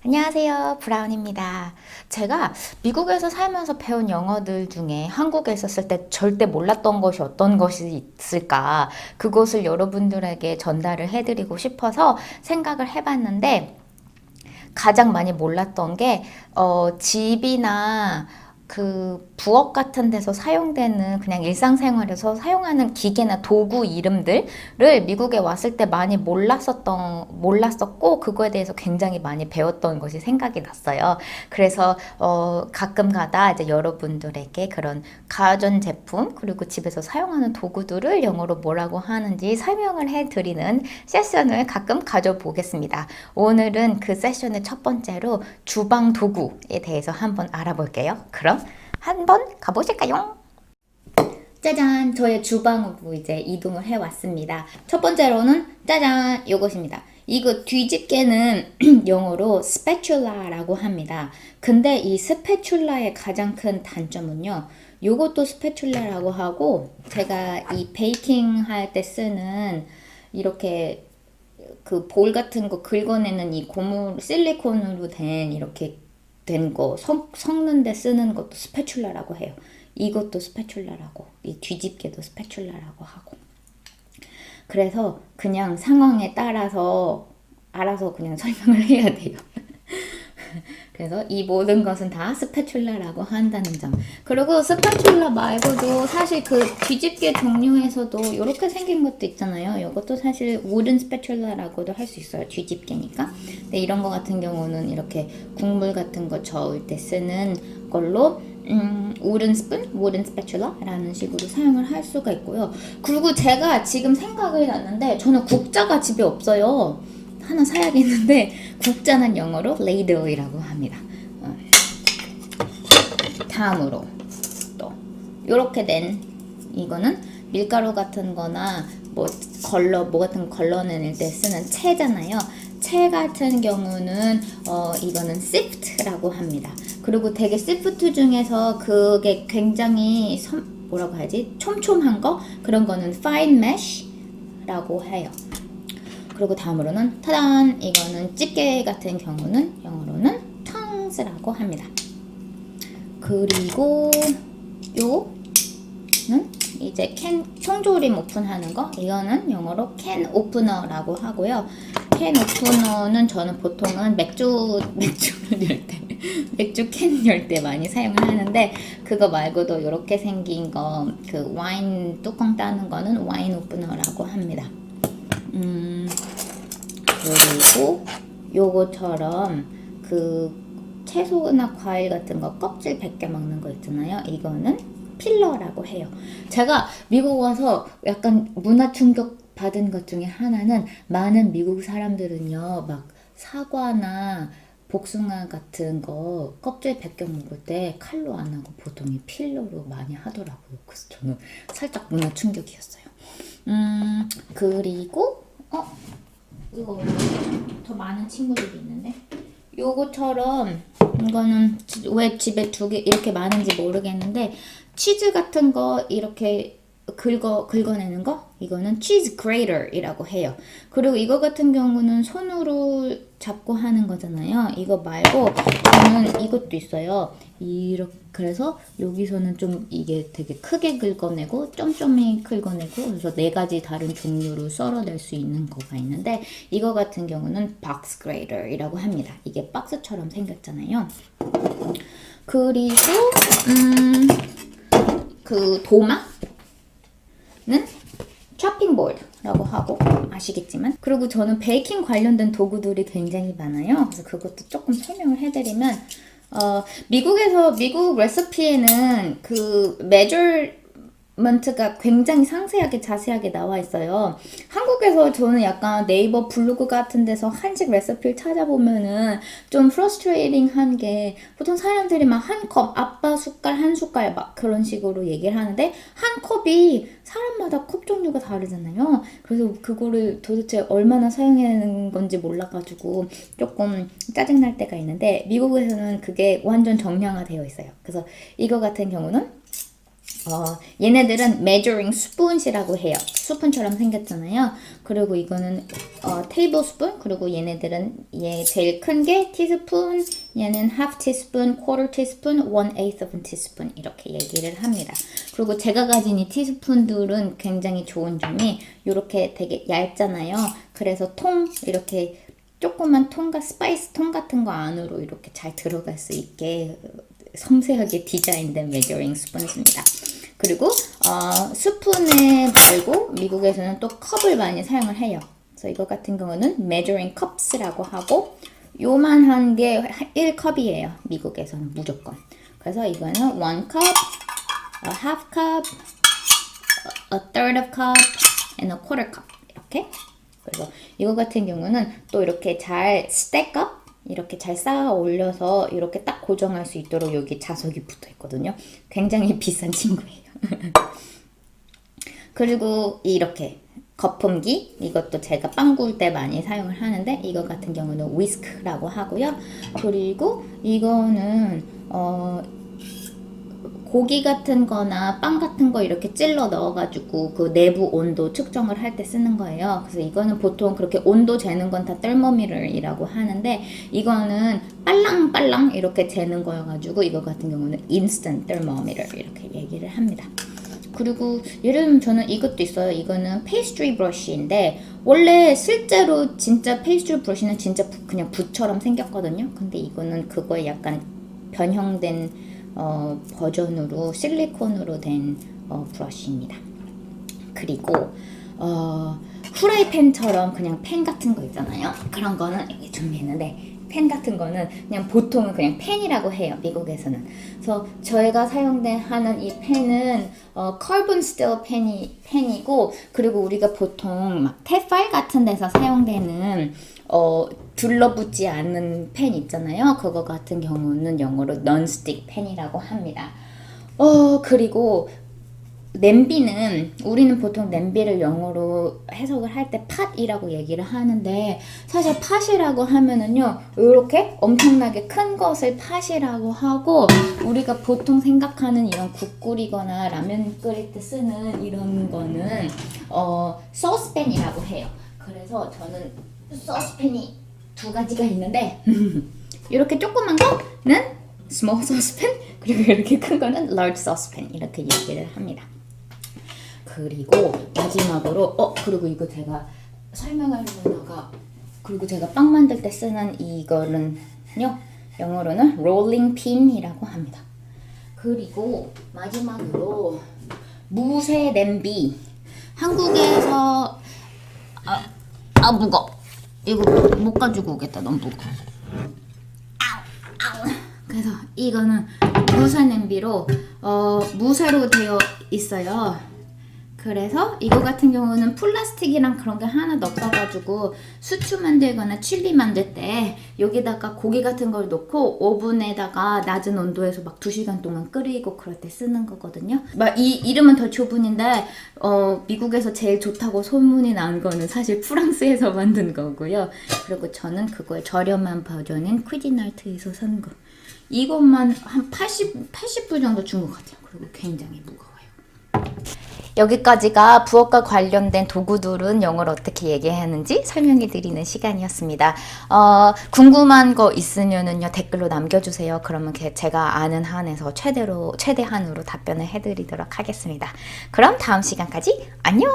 안녕하세요. 브라운입니다. 제가 미국에서 살면서 배운 영어들 중에 한국에 있었을 때 절대 몰랐던 것이 어떤 것이 있을까? 그것을 여러분들에게 전달을 해드리고 싶어서 생각을 해봤는데 가장 많이 몰랐던 게 집이나 그 부엌 같은 데서 사용되는 그냥 일상생활에서 사용하는 기계나 도구 이름들을 미국에 왔을 때 많이 몰랐었고 그거에 대해서 굉장히 많이 배웠던 것이 생각이 났어요. 그래서 가끔 가다 이제 여러분들에게 그런 가전제품 그리고 집에서 사용하는 도구들을 영어로 뭐라고 하는지 설명을 해드리는 세션을 가끔 가져보겠습니다. 오늘은 그 세션의 첫 번째로 주방 도구에 대해서 한번 알아볼게요. 그럼 한번 가보실까요? 짜잔! 저의 주방으로 이제 이동을 해왔습니다. 첫 번째로는 짜잔! 요것입니다. 이거 뒤집개는 영어로 spatula라고 합니다. 근데 이 스패츌라의 가장 큰 단점은요. 요것도 스패츌라라고 하고 제가 이 베이킹 할 때 쓰는 이렇게 그 볼 같은 거 긁어내는 이 고무 실리콘으로 된 이렇게 된 거 섞는 데 쓰는 것도 스패츌라라고 해요. 이것도 스패츌라라고, 이 뒤집개도 스패츌라라고 하고. 그래서 그냥 상황에 따라서 알아서 그냥 설명을 해야 돼요. 그래서 이 모든 것은 다 스패츌라라고 한다는 점. 그리고 스패츌라 말고도 사실 그 뒤집개 종류에서도 이렇게 생긴 것도 있잖아요. 이것도 사실 wooden 스패츌라라고도 할 수 있어요. 뒤집개니까. 근데 이런 거 같은 경우는 이렇게 국물 같은 거 저을 때 쓰는 걸로 wooden spoon, wooden spatula라는 식으로 사용을 할 수가 있고요. 그리고 제가 지금 생각이 났는데 저는 국자가 집에 없어요. 하나 사야겠는데 국자는 영어로 ladle이라고 합니다. 다음으로 또 이렇게 된 이거는 밀가루 같은 거나 뭐 같은 거 걸러낼 때 쓰는 채잖아요. 채 같은 경우는 이거는 sift라고 합니다. 그리고 되게 sift 중에서 그게 굉장히 뭐라고 하지? 촘촘한 거? 그런 거는 fine mesh라고 해요. 그리고 다음으로는 타단! 이거는 집게 같은 경우는 영어로는 tongs라고 합니다. 그리고 요는 이제 캔 통조림 오픈하는 거, 이거는 영어로 캔 오프너라고 하고요. 캔 오프너는 저는 보통은 맥주를 열 때, 맥주 캔 열 때 많이 사용을 하는데, 그거 말고도 이렇게 생긴 거, 그 와인 뚜껑 따는 거는 와인 오프너라고 합니다. 그리고 요거처럼 그 채소나 과일 같은 거 껍질 벗겨 먹는 거 있잖아요. 이거는 필러라고 해요. 제가 미국 와서 약간 문화 충격 받은 것 중에 하나는 많은 미국 사람들은요, 막 사과나 복숭아 같은 거 껍질 벗겨 먹을 때 칼로 안 하고 보통 이 필러로 많이 하더라고요. 그래서 저는 살짝 문화 충격이었어요. 그리고 이거 더 많은 친구들이 있는데 요거처럼 이거는 왜 집에 두 개 이렇게 많은지 모르겠는데 치즈 같은 거 이렇게 긁어내는 거 이거는 치즈 그레이터이라고 해요. 그리고 이거 같은 경우는 손으로 잡고 하는 거잖아요. 이거 말고 저는 이것도 있어요. 이렇게 그래서 여기서는 좀 이게 되게 크게 긁어내고 점점이 긁어내고 그래서 네 가지 다른 종류로 썰어낼 수 있는 거가 있는데 이거 같은 경우는 박스 그레이터이라고 합니다. 이게 박스처럼 생겼잖아요. 그리고 그 도마 는 chopping board라고 하고 아시겠지만 그리고 저는 베이킹 관련된 도구들이 굉장히 많아요. 그래서 그것도 조금 설명을 해드리면 미국 레시피에는 그 measurement가 굉장히 상세하게 자세하게 나와 있어요. 한국에서 저는 약간 네이버 블로그 같은 데서 한식 레시피를 찾아보면은 좀 frustrating한 게 보통 사람들이 막 한 컵, 아빠 숟갈, 한 숟갈 막 그런 식으로 얘기를 하는데 한 컵이 사람마다 컵 종류가 다르잖아요. 그래서 그거를 도대체 얼마나 사용하는 건지 몰라가지고 조금 짜증날 때가 있는데 미국에서는 그게 완전 정량화되어 있어요. 그래서 이거 같은 경우는 얘네들은 measuring spoons이라고 해요. 스푼처럼 생겼잖아요. 그리고 이거는 tablespoon, 그리고 얘네들은 얘 제일 큰 게 teaspoon, 얘는 half teaspoon, quarter teaspoon, 1/8 of a teaspoon 이렇게 얘기를 합니다. 그리고 제가 가진 이 티스푼들은 굉장히 좋은 점이 이렇게 되게 얇잖아요. 그래서 이렇게 조그만 통과 스파이스 통 같은 거 안으로 이렇게 잘 들어갈 수 있게 섬세하게 디자인된 measuring spoons입니다. 그리고 스푼에 말고 미국에서는 또 컵을 많이 사용을 해요. 그래서 이거 같은 경우는 measuring cups라고 하고 요만한 게 1컵이에요. 미국에서는 무조건. 그래서 이거는 1cup, a half cup, a third of cup, and a quarter cup 이렇게. 그래서 이거 같은 경우는 또 이렇게 잘 stack up, 이렇게 잘 쌓아 올려서 이렇게 딱 고정할 수 있도록 여기 자석이 붙어 있거든요. 굉장히 비싼 친구예요. 그리고 이렇게 거품기, 이것도 제가 빵 구울 때 많이 사용을 하는데 이거 같은 경우는 위스크라고 하고요. 그리고 이거는 고기 같은 거나 빵 같은 거 이렇게 찔러 넣어가지고 그 내부 온도 측정을 할 때 쓰는 거예요. 그래서 이거는 보통 그렇게 온도 재는 건 다 thermometer이라고 하는데 이거는 빨랑빨랑 이렇게 재는 거여가지고 이거 같은 경우는 instant thermometer 이렇게 얘기를 합니다. 그리고 예를 들면 저는 이것도 있어요. 이거는 페이스트리 브러쉬인데 원래 실제로 진짜 페이스트리 브러쉬는 진짜 그냥 붓처럼 생겼거든요. 근데 이거는 그거에 약간 변형된 버전으로 실리콘으로 된 브러쉬입니다. 그리고 후라이팬처럼 그냥 팬 같은 거 있잖아요. 그런 거는 여기 준비했는데 팬 같은 거는 그냥 보통은 그냥 팬이라고 해요. 미국에서는. 그래서 저희가 하는 이 팬은 카본 스틸 팬이고 그리고 우리가 보통 막 테팔 같은 데서 사용되는 둘러붙지 않는 팬 있잖아요. 그거 같은 경우는 영어로 non-stick 팬이라고 합니다. 그리고 냄비는 우리는 보통 냄비를 영어로 해석을 할 때 팟이라고 얘기를 하는데 사실 팟이라고 하면은요 이렇게 엄청나게 큰 것을 팟이라고 하고 우리가 보통 생각하는 이런 국 끓이거나 라면 끓일 때 쓰는 이런 거는 소스팬이라고 해요. 그래서 저는 소스팬이 두 가지가 있는데 이렇게 조그만 거는 small saucepan 그리고 이렇게 큰 거는 large saucepan 이렇게 얘기를 합니다. 그리고 마지막으로 그리고 이거 제가 설명하려다가 그리고 제가 빵 만들 때 쓰는 이거는요 영어로는 rolling pin이라고 합니다. 그리고 마지막으로 무쇠 냄비 한국에서 무거워 이거 못 가지고 오겠다 너무 무거워 그래서 이거는 무쇠 냄비로 무쇠로 되어 있어요. 그래서 이거 같은 경우는 플라스틱이랑 그런 게 하나 넣어가지고 수추 만들거나 칠리 만들 때 여기다가 고기 같은 걸 넣고 오븐에다가 낮은 온도에서 막 2시간 동안 끓이고 그럴 때 쓰는 거거든요. 막 이 이름은 더 좁은인데 미국에서 제일 좋다고 소문이 난 거는 사실 프랑스에서 만든 거고요. 그리고 저는 그거의 저렴한 버전인 퀴지날트에서 산 거. 이것만 한 80불 정도 준 것 같아요. 그리고 굉장히 무거워요. 여기까지가 부엌과 관련된 도구들은 영어로 어떻게 얘기하는지 설명해 드리는 시간이었습니다. 궁금한 거 있으면은요 댓글로 남겨주세요. 그러면 제가 아는 한에서 최대한으로 답변을 해드리도록 하겠습니다. 그럼 다음 시간까지 안녕!